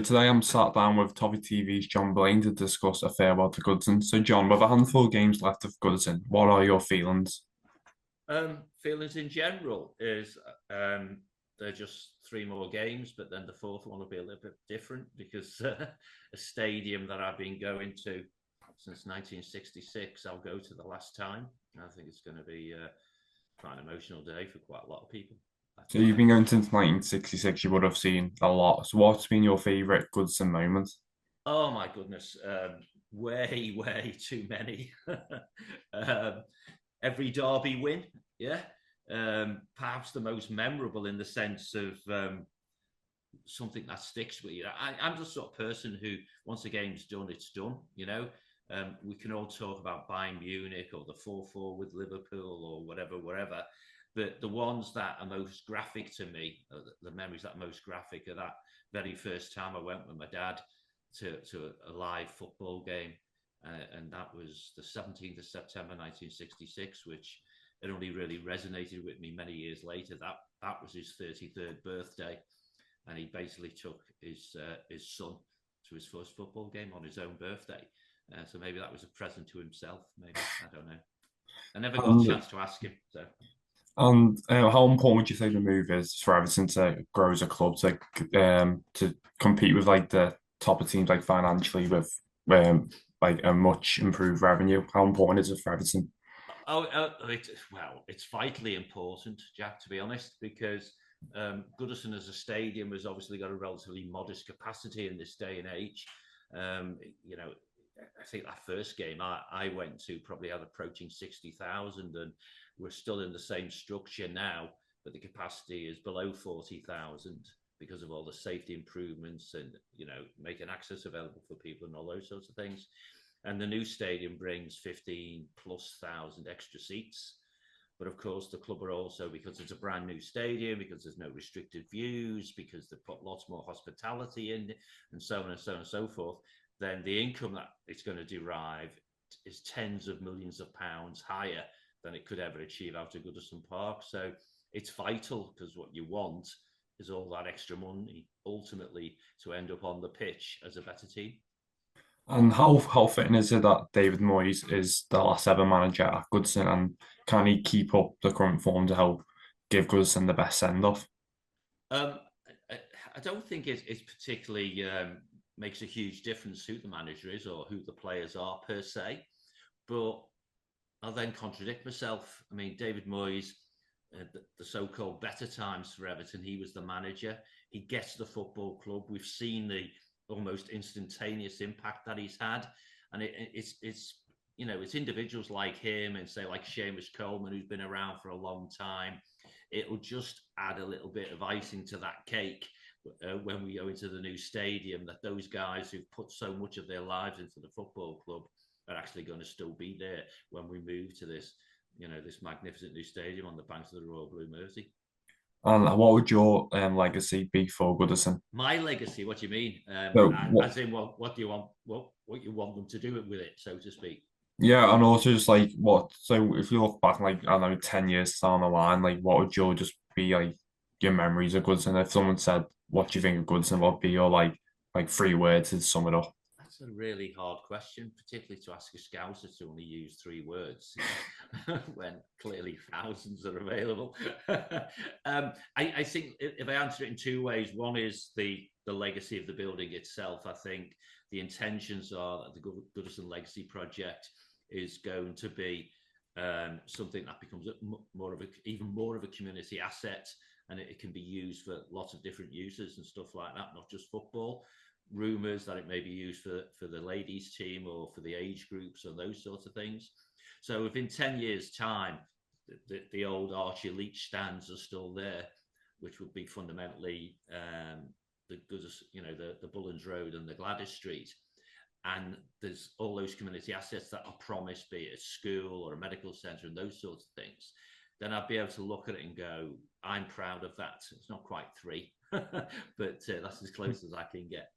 So today I'm sat down with Toffee TV's John Blain to discuss a farewell to Goodison. So John, with a handful of games left of Goodison, what are your feelings? Feelings in general is they're just three more games, but then the fourth one will be a little bit different because a stadium that I've been going to since 1966, I'll go to the last time. I think it's going to be quite an emotional day for quite a lot of people. I So think you've so. been going since 1966, you would have seen a lot. So what's been your favourite Goodison moment? Oh my goodness, way, way too many. um, every derby win, yeah. Perhaps the most memorable in the sense of something that sticks with you. I'm the sort of person who, once a game's done, it's done. We can all talk about Bayern Munich or the 4-4 with Liverpool or whatever, wherever. But the ones that are most graphic to me, the memories that are most graphic, are that very first time I went with my dad to a live football game. And that was the 17th of September 1966, which it only really resonated with me many years later. That was his 33rd birthday, and he basically took his son to his first football game on his own birthday. So maybe that was a present to himself. Maybe, I don't know. I never got a And chance to ask him. So how important would you say the move is for Everton to grow as a club to compete with like the top of teams like financially with um, like a much improved revenue? How important is it for Everton? it's vitally important, Jack, to be honest, because Goodison as a stadium has obviously got a relatively modest capacity in this day and age. Um, you know, I think that first game I went to probably had approaching 60,000, and we're still in the same structure now, but the capacity is below 40,000 because of all the safety improvements and making access available for people and all those sorts of things. And the new stadium brings 15 plus thousand extra seats. But of course, the club are also, because it's a brand new stadium, because there's no restricted views, because they've put lots more hospitality in, and so on and so on and so forth, then the income that it's going to derive is tens of millions of pounds higher than it could ever achieve out of Goodison Park. So it's vital, because what you want is all that extra money ultimately to end up on the pitch as a better team. And how fitting is it that David Moyes is the last ever manager at Goodison, and can he keep up the current form to help give Goodison the best send off? Um, I don't think it's particularly makes a huge difference who the manager is or who the players are per se. But I'll then contradict myself. I mean, David Moyes, the so-called better times for Everton, he was the manager. He gets the football club. We've seen the almost instantaneous impact that he's had, and it's individuals like him and say like Seamus Coleman, who's been around for a long time. It'll just add a little bit of icing to that cake when we go into the new stadium, that those guys who've put so much of their lives into the football club are actually going to still be there when we move to this magnificent new stadium on the banks of the Royal Blue Mersey. And what would your legacy be for Goodison? My legacy, what do you mean? So what? As in, what do you want? What you want them to do with it, so to speak? Yeah, and also just like what? So if you look back, like I don't know, 10 years down the line, like what would your just be like your memories of Goodison? If someone said, "What do you think of Goodison?" What would be your like 3 words to sum it up? That's a really hard question, particularly to ask a scouser to only use 3 words, when clearly thousands are available. I think if I answer it in two ways, one is the legacy of the building itself. I think the intentions are that the Goodison Legacy Project is going to be something that becomes even more of a community asset, and it can be used for lots of different uses and stuff like that, not just football. Rumours that it may be used for the ladies team or for the age groups and those sorts of things. So within 10 years time, the old Archie Leach stands are still there, which would be fundamentally the Goodison, the Bullens Road and the Gladys Street. And there's all those community assets that are promised, be it a school or a medical centre and those sorts of things. Then I'd be able to look at it and go, I'm proud of that. It's not quite three, but that's as close as I can get.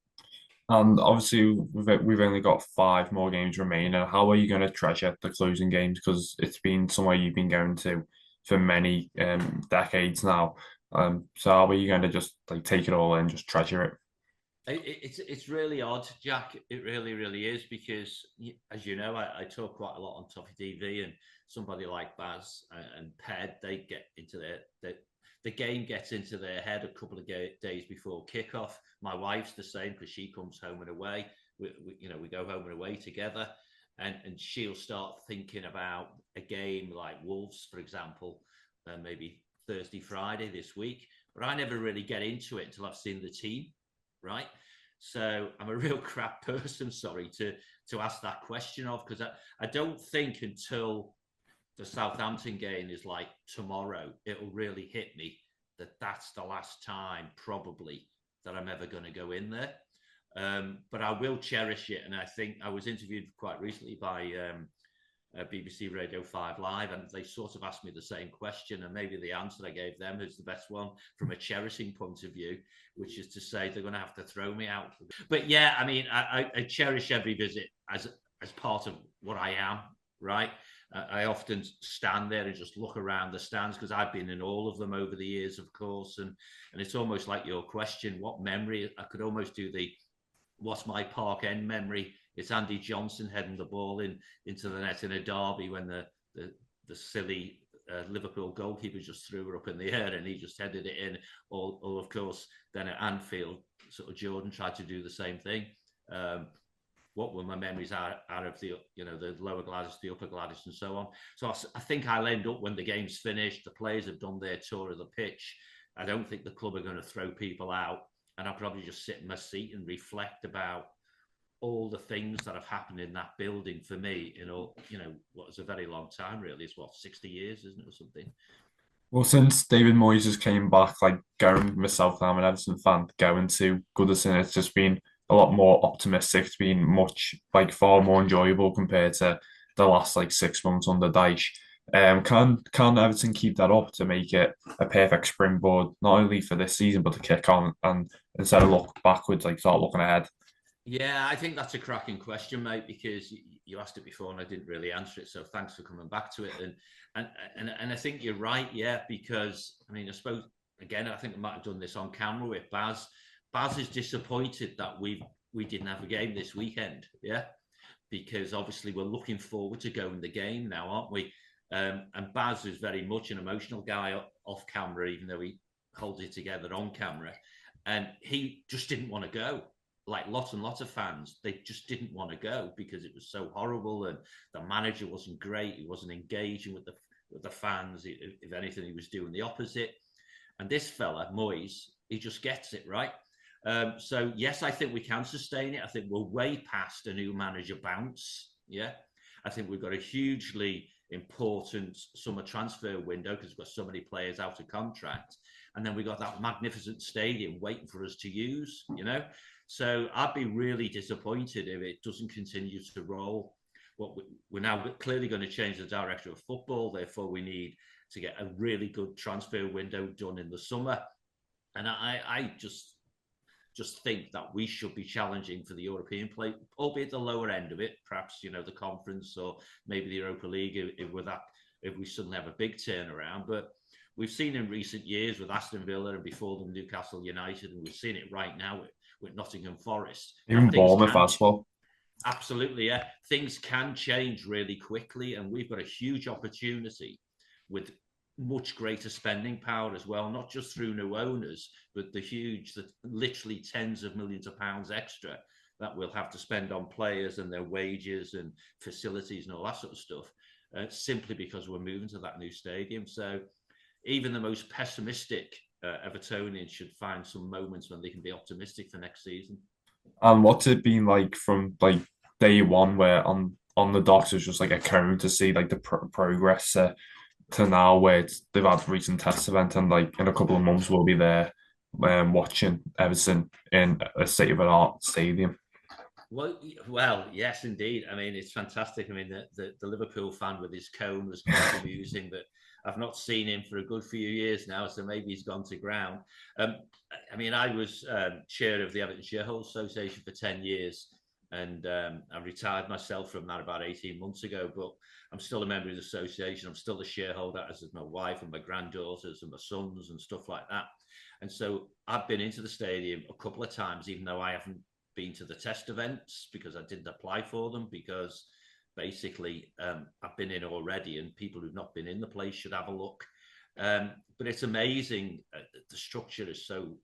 And obviously, we've only got 5 more games remaining. How are you going to treasure the closing games? Because it's been somewhere you've been going to for many decades now. So how are you going to just like take it all in, just treasure it? It's really odd, Jack. It really is because, as you know, I talk quite a lot on Toffee TV, and somebody like Baz and Ped, they get into the game gets into their head a couple of days before kickoff. My wife's the same because she comes home and away. We go home and away together, and she'll start thinking about a game like Wolves, for example, maybe Thursday, Friday this week. But I never really get into it until I've seen the team, right? So I'm a real crap person, sorry, to ask that question of, because I don't think until the Southampton game is like tomorrow, it'll really hit me that that's the last time probably that I'm ever going to go in there. But I will cherish it. And I think I was interviewed quite recently by BBC Radio 5 Live, and they sort of asked me the same question. And maybe the answer I gave them is the best one from a cherishing point of view, which is to say they're going to have to throw me out. But yeah, I mean, I cherish every visit as part of what I am, right? I often stand there and just look around the stands because I've been in all of them over the years, of course. And it's almost like your question, what memory? I could almost do the what's my Park End memory? It's Andy Johnson heading the ball into the net in a derby when the silly Liverpool goalkeeper just threw her up in the air and he just headed it in. Or of course, then at Anfield, sort of Jordan tried to do the same thing. What were my memories out of the lower Gladys, the upper Gladys, and so on. So I think I'll end up when the game's finished, the players have done their tour of the pitch. I don't think the club are going to throw people out, and I'll probably just sit in my seat and reflect about all the things that have happened in that building for me in all, what is a very long time, really. It's 60 years, isn't it, or something? Well, since David Moyes has came back, like going myself, I'm an Everton fan, going to Goodison, it's just been a lot more optimistic. It's been much like far more enjoyable compared to the last like 6 months under Dyche. Can Everton keep that up to make it a perfect springboard not only for this season but to kick on and instead of look backwards, like start looking ahead? Yeah, I think that's a cracking question, mate, because you asked it before and I didn't really answer it. So thanks for coming back to it. And I think you're right, yeah, because I mean, I suppose again, I think I might have done this on camera with Baz. Baz is disappointed that we didn't have a game this weekend, yeah, because obviously we're looking forward to going the game now, aren't we? And Baz is very much an emotional guy off camera, even though he holds it together on camera, and he just didn't want to go, like lots and lots of fans, they just didn't want to go because it was so horrible and the manager wasn't great. He wasn't engaging with the fans. If anything, he was doing the opposite. And this fella, Moyes, he just gets it, right? So, yes, I think we can sustain it. I think we're way past a new manager bounce. Yeah. I think we've got a hugely important summer transfer window because we've got so many players out of contract. And then we got that magnificent stadium waiting for us to use, So I'd be really disappointed if it doesn't continue to roll. We're now clearly going to change the director of football. Therefore, we need to get a really good transfer window done in the summer. And I just think that we should be challenging for the European play, albeit the lower end of it, perhaps, the conference or maybe the Europa League if we suddenly have a big turnaround. But we've seen in recent years with Aston Villa and before them Newcastle United, and we've seen it right now with Nottingham Forest. Even Bournemouth as well. Absolutely, yeah. Things can change really quickly, and we've got a huge opportunity with much greater spending power as well, not just through new owners, but the literally tens of millions of pounds extra that we'll have to spend on players and their wages and facilities and all that sort of stuff, simply because we're moving to that new stadium. So even the most pessimistic Evertonians should find some moments when they can be optimistic for next season. And what's it been like from like day one, where on the docks it was just like a cone to see like the progress to now, where they've had recent test event, and like in a couple of months we'll be there watching Everton in a state of an art stadium. Well, yes, indeed. I mean, it's fantastic. I mean, the Liverpool fan with his cone was quite amusing, but I've not seen him for a good few years now, so maybe he's gone to ground. I mean, I was chair of the Everton Shareholders Association for 10 years, and I retired myself from that about 18 months ago, but I'm still a member of the association. I'm still a shareholder, as is my wife and my granddaughters and my sons and stuff like that. And so I've been into the stadium a couple of times, even though I haven't been to the test events because I didn't apply for them, because basically I've been in already, and people who've not been in the place should have a look. But it's amazing. The structure is so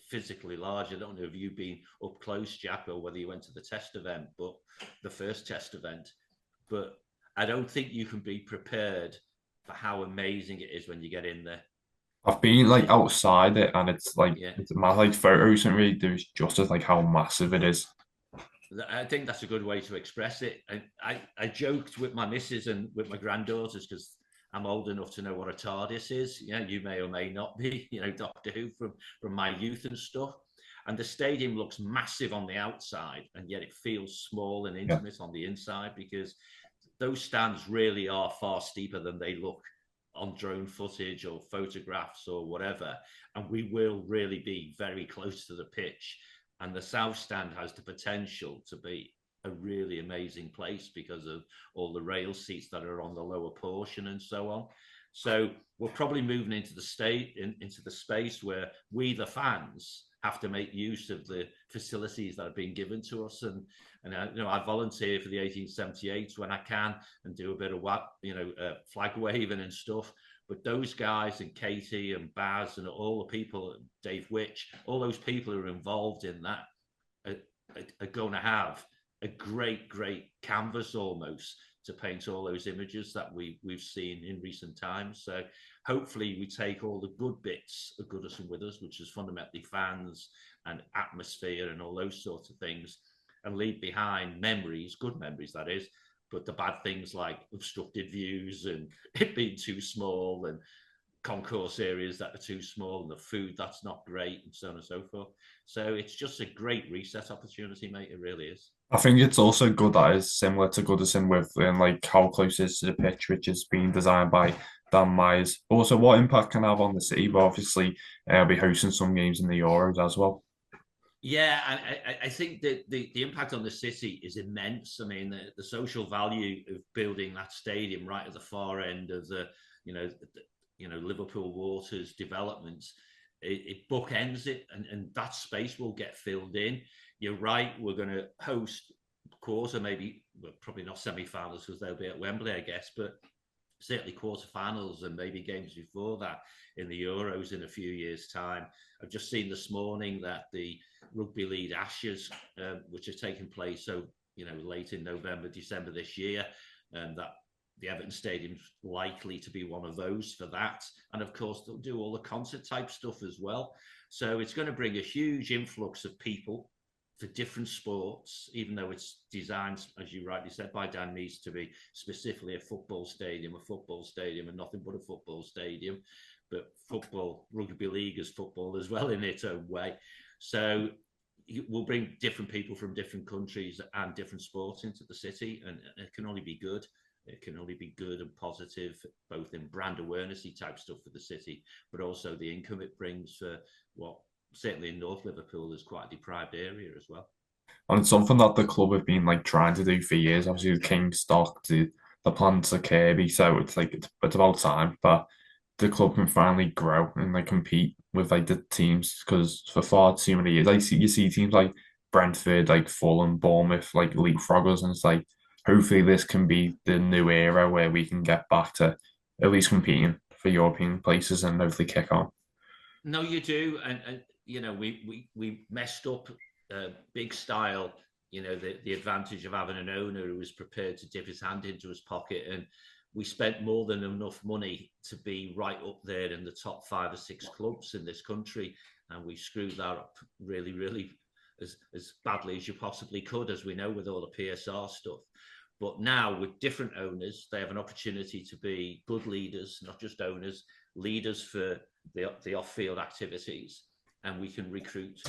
physically large. I don't know if you've been up close, Jack, or whether you went to the test event, but the first test event. But I don't think you can be prepared for how amazing it is when you get in there. I've been like outside it, and Yeah, it's my like photos and really there's just as like how massive it is. I think that's a good way to express it. I joked with my missus and with my granddaughters, because I'm old enough to know what a TARDIS is. Yeah, you may or may not be, Doctor Who from my youth and stuff. And the stadium looks massive on the outside, and yet it feels small and Yeah. intimate on the inside, because those stands really are far steeper than they look on drone footage or photographs or whatever. And we will really be very close to the pitch. And the South Stand has the potential to be a really amazing place because of all the rail seats that are on the lower portion and so on. So we're probably moving into into the space where we, the fans, have to make use of the facilities that have been given to us. And I volunteer for the 1878 when I can and do a bit of flag waving and stuff. But those guys, and Katie and Baz and all the people, Dave Witch, all those people who are involved in that are going to have a great canvas almost to paint all those images that we've seen in recent times. So hopefully we take all the good bits of Goodison with us, which is fundamentally fans and atmosphere and all those sorts of things, and leave behind memories, good memories that is, but the bad things like obstructed views and it being too small and concourse areas that are too small and the food that's not great and so on and so forth. So it's just a great reset opportunity, mate. It really is. I think it's also good that it's similar to Goodison with like how close it is to the pitch, which is being designed by Dan Myers. Also, what impact can it have on the city? But obviously, I'll be hosting some games in the Euros as well. Yeah, I think that the impact on the city is immense. I mean, the social value of building that stadium right at the far end of the, Liverpool Waters developments, it bookends it, and that space will get filled in. You're right. We're going to host quarter, maybe, well, probably not semi-finals because they'll be at Wembley, I guess, but certainly quarterfinals and maybe games before that in the Euros in a few years' time. I've just seen this morning that the Rugby League Ashes, which have taken place late in November, December this year, that the Everton Stadium's likely to be one of those for that. And of course, they'll do all the concert type stuff as well. So it's going to bring a huge influx of people for different sports, even though it's designed, as you rightly said, by Dan Meese to be specifically a football stadium, and nothing but a football stadium. But football, rugby league is football as well in its own way. So we'll bring different people from different countries and different sports into the city, and it can only be good. It can only be good and positive, both in brand awarenessy type stuff for the city, but also the income it brings for what certainly in North Liverpool is quite a deprived area as well. And it's something that the club have been like trying to do for years. Obviously, the Kingstock, the plans to Kirby, so it's about time. But the club can finally grow and like compete with like the teams because for far too many years, you see teams like Brentford, like Fulham, Bournemouth, like leapfroggers, and it's like hopefully this can be the new era where we can get back to at least competing for European places and hopefully kick on. No, you do, and we messed up big style. The advantage of having an owner who was prepared to dip his hand into his pocket, and we spent more than enough money to be right up there in the top 5 or 6 clubs in this country, and we screwed that up really, really as badly as you possibly could, as we know with all the PSR stuff. But now with different owners, they have an opportunity to be good leaders, not just owners, leaders for the off-field activities, and we can recruit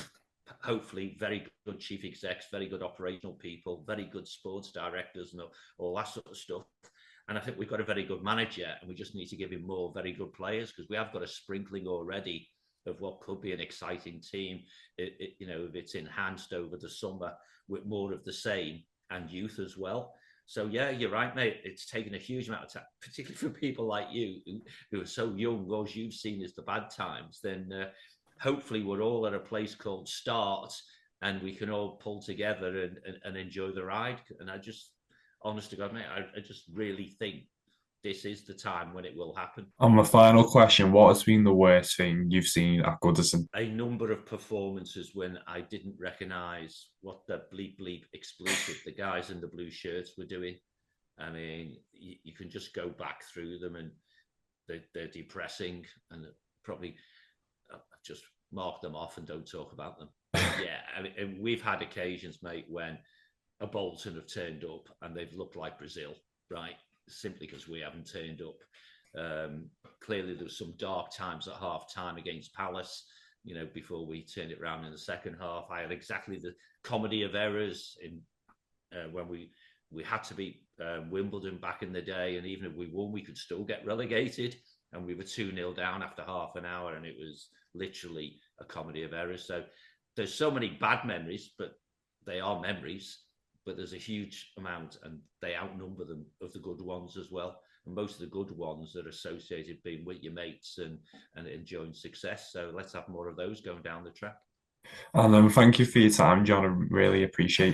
hopefully very good chief execs, very good operational people, very good sports directors, and all that sort of stuff. And I think we've got a very good manager, and we just need to give him more very good players, because we have got a sprinkling already of what could be an exciting team. If it's enhanced over the summer with more of the same and youth as well. So yeah, you're right, mate. It's taken a huge amount of time, particularly for people like you who are so young. All you've seen is the bad times. Then hopefully we're all at a place called Start, and we can all pull together and enjoy the ride. And I just, honest to God, mate, I just really think this is the time when it will happen. And my final question, what has been the worst thing you've seen at Goodison? A number of performances when I didn't recognise what the bleep bleep explosive the guys in the blue shirts were doing. I mean, you can just go back through them, and they're depressing, and probably just mark them off and don't talk about them. Yeah, I mean, we've had occasions, mate, when a Bolton have turned up and they've looked like Brazil, right? Simply because we haven't turned up. Clearly, there was some dark times at half time against Palace, before we turned it around in the second half. I had exactly the comedy of errors in when we had to beat Wimbledon back in the day, and even if we won, we could still get relegated. And we were 2-0 down after half an hour, and it was literally a comedy of errors. So there's so many bad memories, but they are memories. But there's a huge amount, and they outnumber them, of the good ones as well. And most of the good ones are associated being with your mates and enjoying success. So let's have more of those going down the track. And thank you for your time, John. I really appreciate it.